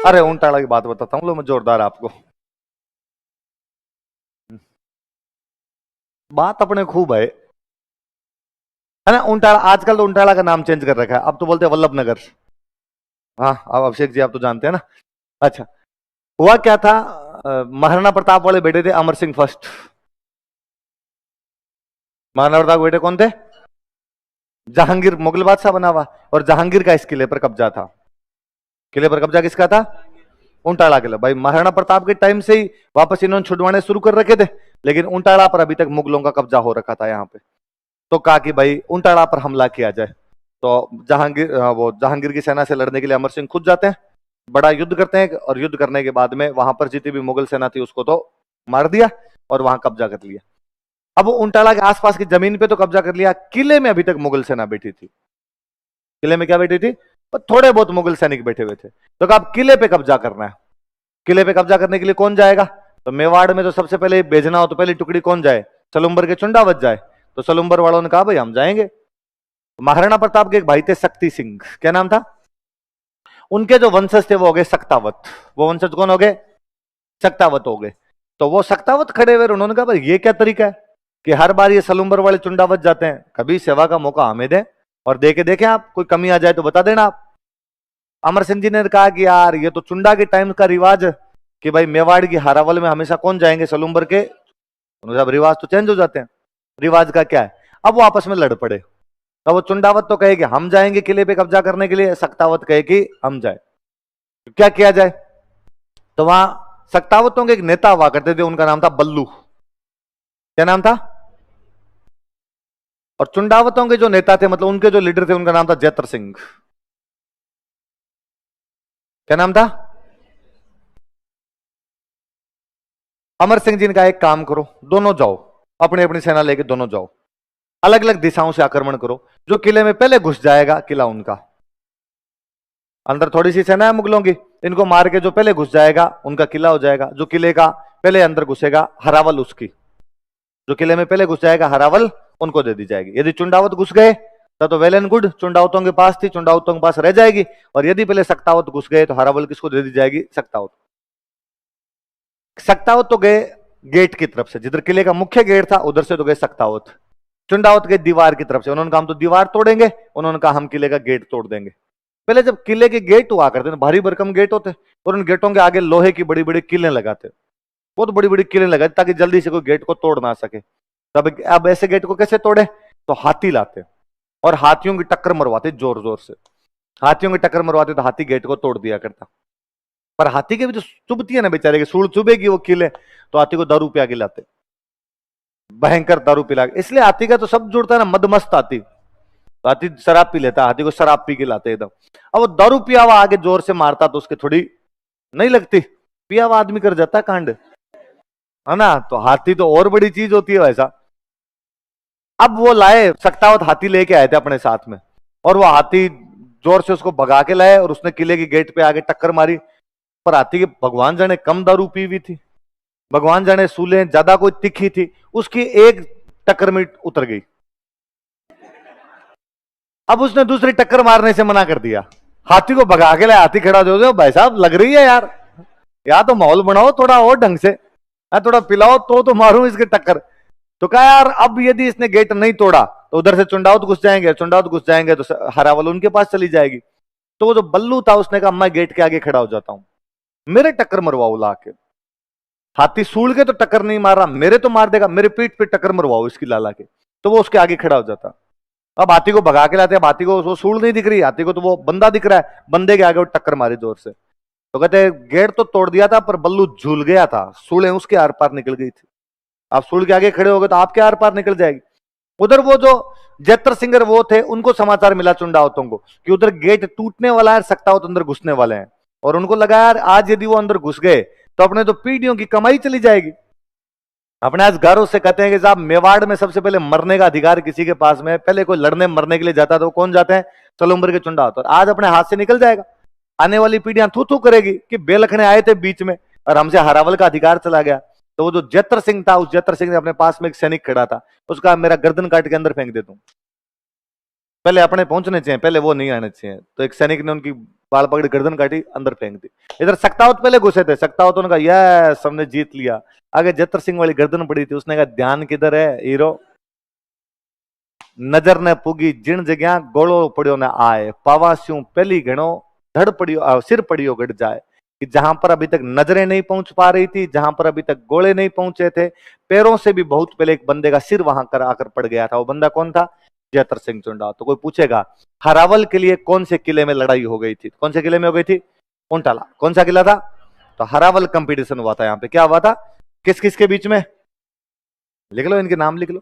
अरे ऊंटाड़ा की बात बताता हूँ लो मैं जोरदार आपको। बात अपने खूब है ना। ऊंटाड़ा आजकल तो ऊंटाड़ा का नाम चेंज कर रखा है, अब तो बोलते हैं वल्लभ नगर। हाँ अब अभिषेक जी आप तो जानते हैं ना। अच्छा, हुआ क्या था, महाराणा प्रताप वाले बेटे थे अमर सिंह फर्स्ट। महाराणा प्रताप के बेटे कौन थे? जहांगीर मुगल बादशाह बना हुआ, और जहांगीर का इस किले पर कब्जा था। किले पर कब्जा किसका था? ऊंटाड़ा किला। भाई महाराणा प्रताप के टाइम से ही वापस इन्होंने छुड़वाने शुरू कर रखे थे, लेकिन ऊंटाड़ा पर अभी तक मुगलों का कब्जा हो रखा था यहाँ पे। तो कहा कि भाई ऊंटाड़ा पर हमला किया जाए। तो जहांगीर वो जहांगीर की सेना से लड़ने के लिए अमर सिंह खुद जाते हैं, बड़ा युद्ध करते हैं, और युद्ध करने के बाद में वहां पर जितनी भी मुगल सेना थी उसको तो मार दिया और वहां कब्जा कर लिया। अब वो ऊंटाड़ा के आसपास की जमीन पे तो कब्जा कर लिया, किले में अभी तक मुगल सेना बैठी थी। किले में क्या बैठी थी? पर थोड़े बहुत मुगल सैनिक बैठे हुए थे। तो कहा अब किले पे कब्जा करना है। किले पे कब्जा करने के लिए कौन जाएगा? तो मेवाड़ में तो सबसे पहले भेजना हो तो पहली टुकड़ी कौन जाए? सलुम्बर के चुंडावत जाए। तो सलुम्बर वालों ने कहा भाई हम जाएंगे। महाराणा प्रताप के एक भाई थे शक्ति सिंह, क्या नाम था उनके? जो वंशज थे वो हो गए सक्तावत। वो वंशज कौन हो गए? सक्तावत हो गए। तो वो सक्तावत खड़े हुए, उन्होंने कहा भाई ये क्या तरीका है कि हर बार ये सलुम्बर वाले चुंडावत जाते हैं, कभी सेवा का मौका हमें दें और दे के देखें, आप कोई कमी आ जाए तो बता देना आप। अमर सिंह जी ने कहा कि यार ये तो चुंडा के टाइम का रिवाज है कि भाई मेवाड़ की हारावल में हमेशा कौन जाएंगे? सलुम्बर के। उन्होंने कहा रिवाज तो चेंज हो जाते हैं, रिवाज का क्या है? अब वो आपस में लड़ पड़े। तो वो चुंडावत तो कहे कि हम जाएंगे किले पे कब्जा करने के लिए, सक्तावत कहे कि हम जाए। तो क्या किया जाए? तो वहां सक्तावतों के एक नेता हुआ करते थे, उनका नाम था बल्लू। क्या नाम था? और चुंडावतों के जो नेता थे, मतलब उनके जो लीडर थे, उनका नाम था जैत्र सिंह। क्या नाम था? अमर सिंह जी ने कहा एक काम करो, दोनों जाओ, अपनी अपनी सेना लेके दोनों जाओ, अलग अलग दिशाओं से आक्रमण करो। जो किले में पहले घुस जाएगा किला उनका। अंदर थोड़ी सी सेना है मुगलों की, इनको मार के जो पहले घुस जाएगा उनका किला हो जाएगा। जो किले का पहले अंदर घुसेगा हरावल उसकी। जो किले में पहले घुस जाएगा हरावल उनको दे दी जाएगी। यदि चुंडावत घुस गए तो वेल एंड गुड, चुंडावतों के पास थी, चुंडावतों के पास रह जाएगी। और यदि पहले सक्तावत घुस गए तो हरावल किसको दे दी जाएगी? सक्तावत। सक्तावत तो गए गेट की तरफ से, जिधर किले का मुख्य गेट था उधर से तो गए सक्तावत। चुंडावत गए दीवार की तरफ से, उन्होंने कहा हम तो दीवार तोड़ेंगे, उन्होंने कहा हम किले का गेट तोड़ देंगे। पहले जब किले के गेट हुआ करते थे, भारी भरकम गेट होते, और उन गेटों के आगे लोहे की बड़ी बड़ी किलें लगाते, बहुत बड़ी बड़ी किलें लगाते ताकि जल्दी से कोई गेट को तोड़ ना सके। तब अब ऐसे गेट को कैसे तोड़े? तो हाथी लाते और हाथियों की टक्कर मरवाते जोर जोर से। हाथियों की टक्कर मरवाते तो हाथी गेट को तोड़ दिया करता। पर हाथी के भी तो चुभती है ना बेचारे की, सूढ़ चुभेगी वो किले, तो हाथी को दारू पिया के लाते, भयंकर दारू पिला के। इसलिए हाथी का तो सब जुड़ता है ना, मदमस्त हाथी। तो हाथी शराब पी लेता, हाथी को शराब पी के लाते एकदम। अब वो दारू पिया हुआ आगे जोर से मारता तो उसके थोड़ी नहीं लगती, पिया हुआ आदमी कर जाता कांड, है ना। तो हाथी तो और बड़ी चीज होती है वैसा। अब वो लाए सक्तावत, हाथी लेके आए थे अपने साथ में, और वो हाथी जोर से उसको भगा के लाए और उसने किले की गेट पे आगे टक्कर मारी। पर हाथी के भगवान जाने कम दारू पी हुई थी, भगवान जाने सूलें ज्यादा कोई तिखी थी, उसकी एक टक्कर में उतर गई। अब उसने दूसरी टक्कर मारने से मना कर दिया, हाथी को भगा के लाए। हाथी खड़ा हो जाओ भाई साहब, लग रही है यार, या तो माहौल बनाओ थोड़ा और ढंग से, थोड़ा पिलाओ तो मारूं इसके टक्कर। तो कहा यार अब यदि इसने गेट नहीं तोड़ा तो उधर से चुंडावत घुस जाएंगे, चुंडावत घुस जाएंगे तो हरावल उनके पास चली जाएगी। तो वो जो बल्लू था उसने कहा मैं गेट के आगे खड़ा हो जाता हूं, मेरे टक्कर मरवाओ ला के। हाथी सूल के तो टक्कर नहीं मार रहा, मेरे तो मार देगा, मेरे पीठ पे टक्कर मरवाओ इसकी लाला के। तो वो उसके आगे खड़ा हो जाता। अब हाथी को भगा के लाते, अब हाथी को वो सूल नहीं दिख रही, हाथी को तो वो बंदा दिख रहा है, बंदे के आगे वो टक्कर मारी जोर से। तो कहते गेट तो तोड़ दिया था पर बल्लू झूल गया था, सूलें उसके आर पार निकल गई थी। आप सूल के आगे खड़े हो गए तो आपके आर पार निकल जाएगी। उधर वो जो जैत्र सिंगर वो थे, उनको समाचार मिला चुंडावतों को कि उधर गेट टूटने वाला है, सक्तावत अंदर घुसने वाले हैं। और उनको लगा यार आज यदि वो अंदर घुस गए तो अपने तो पीढ़ियों की कमाई चली जाएगी। अपने आज घरों से कहते हैं कि साहब मेवाड़ में सबसे पहले मरने का अधिकार किसी के पास में है, पहले कोई लड़ने मरने के लिए जाता तो कौन जाते हैं? सलुम्बर के चुंडावत। और आज अपने हाथ से निकल जाएगा, आने वाली पीढ़ियां थू थू करेगी कि बेलखने आए थे बीच में और हमसे हरावल का अधिकार चला गया। तो वो जो जैत्र सिंह था, उस जैत्र सिंह ने अपने पास में एक सैनिक खड़ा था, उसका मेरा गर्दन काट के अंदर फेंक दे दूं, पहले अपने पहुंचने चाहिए, पहले वो नहीं आने चाहिए। तो एक सैनिक ने उनकी बाल पकड़ी, गर्दन काटी, अंदर फेंक दी। इधर सक्तावत पहले घुसे थे, सक्तावत ने कहा यस हमने जीत लिया। आगे जतर सिंह वाली गर्दन पड़ी थी, उसने कहा ध्यान किधर है हीरो, नजर ने पुगी जिन जगह गोलो पड़ियो ने आए, पावास्यू पहली घणो धड़ पड़ियो सिर पड़ियो गड़ जाए। कि जहां पर अभी तक नजरें नहीं पहुंच पा रही थी, जहां पर अभी तक गोले नहीं पहुंचे थे, पैरों से भी बहुत पहले एक बंदे का सिर वहां कर आकर पड़ गया था। वो बंदा कौन था? जयतर सिंह चुंडा। तो कोई पूछेगा हरावल के लिए कौन से किले में लड़ाई हो गई थी? कौन से किले में हो गई थी? उंटाला। कौन सा किला था? तो हरावल कंपटीशन हुआ था। यहाँ पे क्या हुआ था? किस किस के बीच में? लिख लो, इनके नाम लिख लो।